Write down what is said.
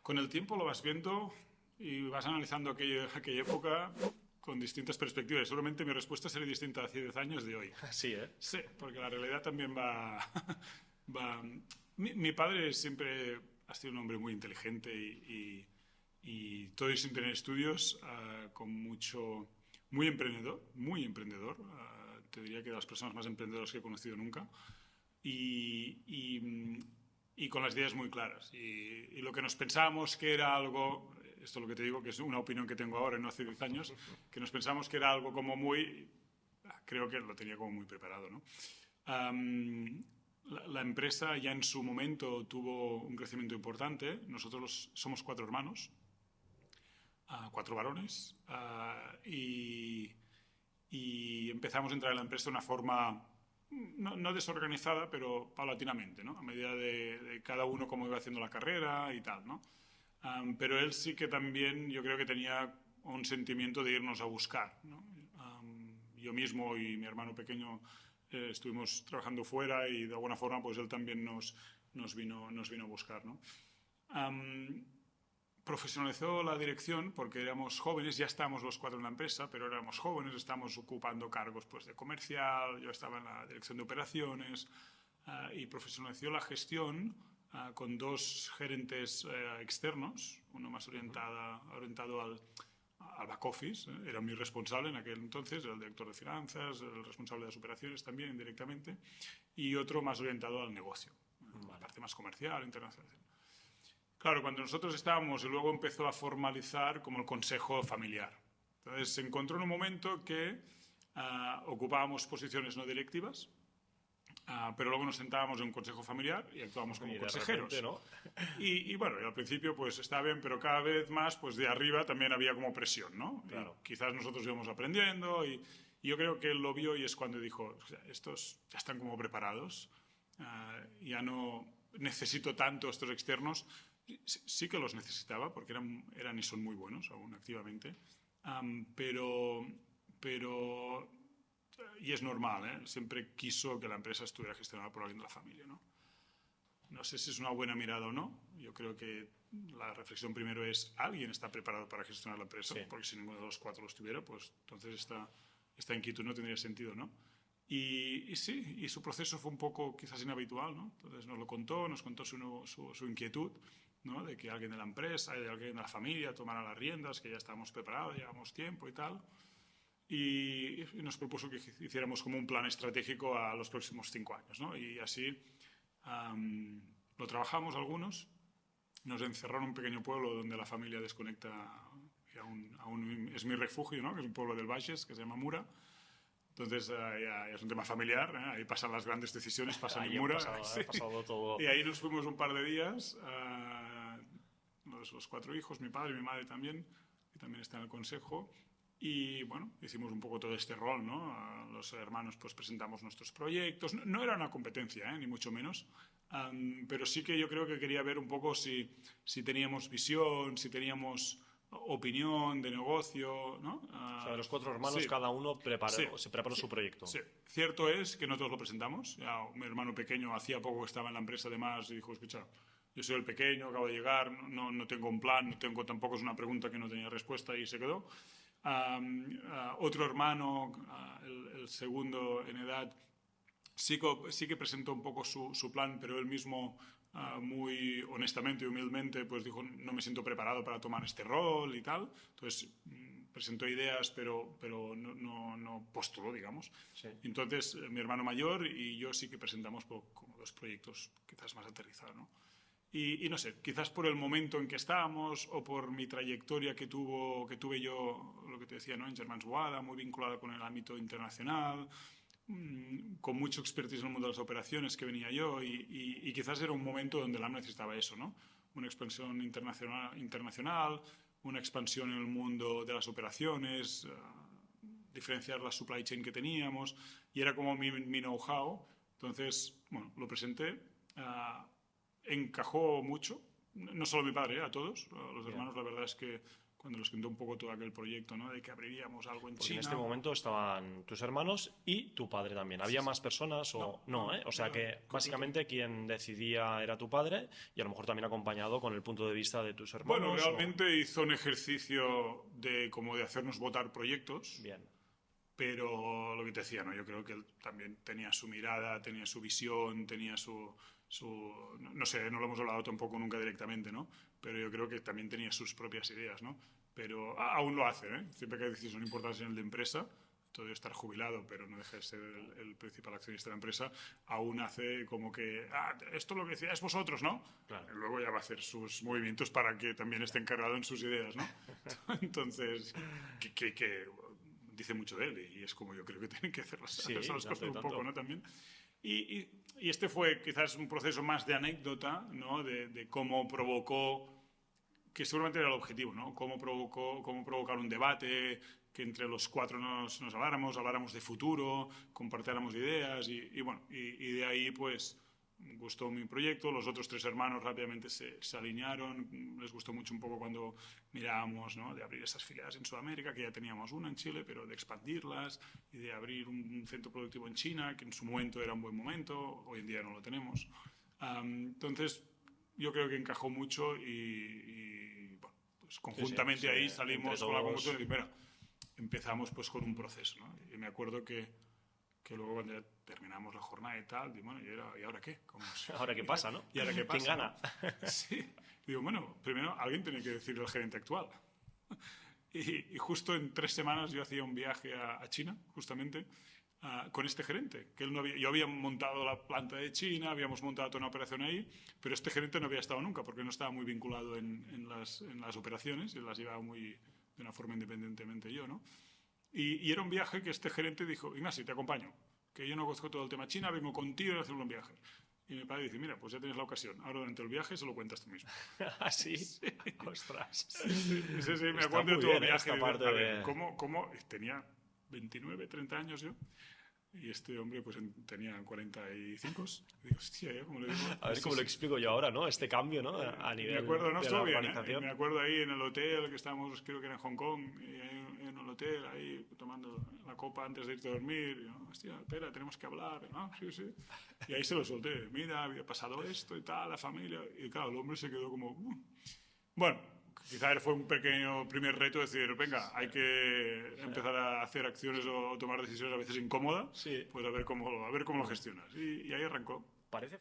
Con el tiempo lo vas viendo y vas analizando aquella época con distintas perspectivas. Seguramente mi respuesta sería distinta hace 10 años de hoy. Sí, ¿eh? Sí, porque la realidad también va... va... Mi padre siempre ha sido un hombre muy inteligente y todo sin tener estudios, con mucho... muy emprendedor. Te diría que de las personas más emprendedoras que he conocido nunca. Y, y, y con las ideas muy claras. Y lo que nos pensábamos que era algo, esto es lo que te digo, que es una opinión que tengo ahora, no hace 10 años, que nos pensamos que era algo como muy, creo que lo tenía como muy preparado, ¿no? La empresa ya en su momento tuvo un crecimiento importante. Nosotros somos 4 hermanos, 4 varones, y empezamos a entrar en la empresa de una forma no desorganizada, pero paulatinamente, ¿no? A medida de cada uno cómo iba haciendo la carrera y tal, ¿no? Pero él sí que también yo creo que tenía un sentimiento de irnos a buscar, ¿no? Yo mismo y mi hermano pequeño estuvimos trabajando fuera y de alguna forma pues él también nos vino a buscar, ¿no? Profesionalizó la dirección porque éramos jóvenes, ya estábamos los 4 en la empresa, pero éramos jóvenes, estábamos ocupando cargos pues, de comercial, yo estaba en la dirección de operaciones, y profesionalizó la gestión con 2 gerentes externos, uno más orientado al back office, era mi responsable en aquel entonces, el director de finanzas, el responsable de las operaciones también indirectamente, y otro más orientado al negocio, la parte más comercial, internacional. Claro, cuando nosotros estábamos y luego empezó a formalizar como el consejo familiar. Entonces se encontró en un momento que ocupábamos posiciones no directivas, pero luego nos sentábamos en un consejo familiar y actuábamos como Y de consejeros. repente, ¿no? Y bueno, y al principio pues estaba bien, pero cada vez más pues de arriba también había como presión, ¿no? Claro. Y quizás nosotros íbamos aprendiendo y yo creo que él lo vio y es cuando dijo, o sea, estos ya están como preparados, ya no necesito tanto estos externos. Sí que los necesitaba porque eran y son muy buenos aún activamente, pero y es normal, ¿eh? Siempre quiso que la empresa estuviera gestionada por alguien de la familia, ¿no? No sé si es una buena mirada o no. Yo creo que la reflexión primero es, ¿alguien está preparado para gestionar la empresa? Sí. Porque si ninguno de los 4 lo estuviera, pues entonces esta inquietud no tendría sentido, ¿no? Y sí, y su proceso fue un poco quizás inhabitual, ¿no? Entonces nos lo contó, nos contó su inquietud, ¿no? De que alguien de la empresa, de alguien de la familia tomara las riendas, que ya estábamos preparados, llevamos tiempo y tal. Y nos propuso que hiciéramos como un plan estratégico a los próximos 5 años, ¿no? Y así lo trabajamos algunos, nos encerró en un pequeño pueblo donde la familia desconecta, y aún es mi refugio, ¿no? Que es un pueblo del Bages que se llama Mura. Entonces ya es un tema familiar, ¿eh? Ahí pasan las grandes decisiones, pasan en Ahí Mura. ha pasado todo. Y ahí nos fuimos un par de días, los 4 hijos, mi padre y mi madre también, que también está en el consejo. Y bueno, hicimos un poco todo este rol, ¿no? Los hermanos pues presentamos nuestros proyectos. No era una competencia, ni mucho menos. Pero sí que yo creo que quería ver un poco si teníamos visión, si teníamos opinión de negocio, ¿no? O sea, de los 4 hermanos, Sí, cada uno sí, se preparó su proyecto. sí. Cierto es que nosotros lo presentamos. Ya, mi hermano pequeño hacía poco que estaba en la empresa además y dijo, escucha, yo soy el pequeño, acabo de llegar, no tengo un plan, tampoco es una pregunta que no tenía respuesta y se quedó. Otro hermano, el segundo en edad, sí que presentó un poco su plan, pero él mismo, muy honestamente y humildemente, pues dijo, no me siento preparado para tomar este rol y tal. Entonces, presentó ideas, pero no postuló, digamos. Sí. Entonces, mi hermano mayor y yo sí que presentamos como 2 proyectos quizás más aterrizados, ¿no? Y no sé, quizás por el momento en que estábamos o por mi trayectoria que tuve yo, lo que te decía, ¿no? En Germans Wada, muy vinculada con el ámbito internacional, con mucho expertise en el mundo de las operaciones que venía yo y quizás era un momento donde la necesitaba eso, ¿no? Una expansión internacional, una expansión en el mundo de las operaciones, diferenciar la supply chain que teníamos y era como mi know-how. Entonces, bueno, lo presenté, encajó mucho, no solo mi padre, a todos, a los hermanos, la verdad es que cuando les contó un poco todo aquel proyecto, ¿no? De que abriríamos algo en Porque China. en este momento estaban tus hermanos y tu padre también. ¿Había más personas o no? O sea que básicamente quien decidía era tu padre y a lo mejor también acompañado con el punto de vista de tus hermanos. Bueno, realmente hizo un ejercicio como de hacernos votar proyectos. Bien. Pero lo que te decía, ¿no? Yo creo que él también tenía su mirada, tenía su visión, tenía no sé, no lo hemos hablado tampoco nunca directamente, ¿no? Pero yo creo que también tenía sus propias ideas, ¿no? Pero aún lo hace, ¿eh? Siempre que hay decisiones importantes en el de empresa, todavía estar jubilado, pero no deja de ser el principal accionista de la empresa, aún hace como que, esto lo que decía es vosotros, ¿no? Claro. Y luego ya va a hacer sus movimientos para que también esté encargado en sus ideas, ¿no? Entonces, que dice mucho de él y es como yo creo que tienen que hacer las cosas un poco, ¿no? También. Y este fue quizás un proceso más de anécdota, ¿no? De cómo provocó, que seguramente era el objetivo, ¿no? Cómo provocar un debate, que entre los cuatro nos habláramos de futuro, compartiéramos ideas y bueno, y de ahí pues gustó mi proyecto. Los otros tres hermanos rápidamente se alinearon. Les gustó mucho un poco cuando mirábamos, ¿no? De abrir esas filiales en Sudamérica, que ya teníamos una en Chile, pero de expandirlas y de abrir un centro productivo en China, que en su momento era un buen momento, hoy en día no lo tenemos. Entonces, yo creo que encajó mucho y bueno, pues conjuntamente ahí salimos con la conclusión de, mira, empezamos pues con un proceso, ¿no? Y me acuerdo que luego cuando ya terminamos la jornada y tal, digo, bueno, ¿y ahora qué? ¿Ahora qué pasa, no? ¿Y ahora qué pasa? ¿Quién gana? Sí. Digo, bueno, primero alguien tiene que decirle al gerente actual. Y justo en 3 semanas yo hacía un viaje a China, justamente, con este gerente. Que él no había, yo había montado la planta de China, habíamos montado toda una operación ahí, pero este gerente no había estado nunca, porque no estaba muy vinculado en las operaciones, y las llevaba de una forma independientemente yo, ¿no? Y era un viaje que este gerente dijo, Ignacio, te acompaño, que yo no conozco todo el tema China, vengo contigo a hacer un viaje. Y mi padre dice, mira, pues ya tienes la ocasión, ahora durante el viaje se lo cuentas tú mismo. ¿Ah, sí? Ostras. Sí, me acuerdo de todo el viaje. ¿Cómo? Tenía 29, 30 años yo. Y este hombre pues tenía 45. Y digo, hostia, ¿cómo le digo? A ver cómo lo explico yo ahora, ¿no? Este cambio, ¿no? A nivel me acuerdo, no de estuvo la bien, organización. Me acuerdo ahí en el hotel que estábamos, creo que era en Hong Kong, y en el hotel ahí tomando la copa antes de irte a dormir. Y yo, hostia, espera, tenemos que hablar. Sí. Y ahí se lo solté. Mira, había pasado esto y tal, la familia. Y claro, el hombre se quedó como... Bueno, quizá fue un pequeño primer reto decir, venga, hay que empezar a hacer acciones o tomar decisiones a veces incómodas, Sí. pues a ver cómo lo gestionas. Y ahí arrancó. Parece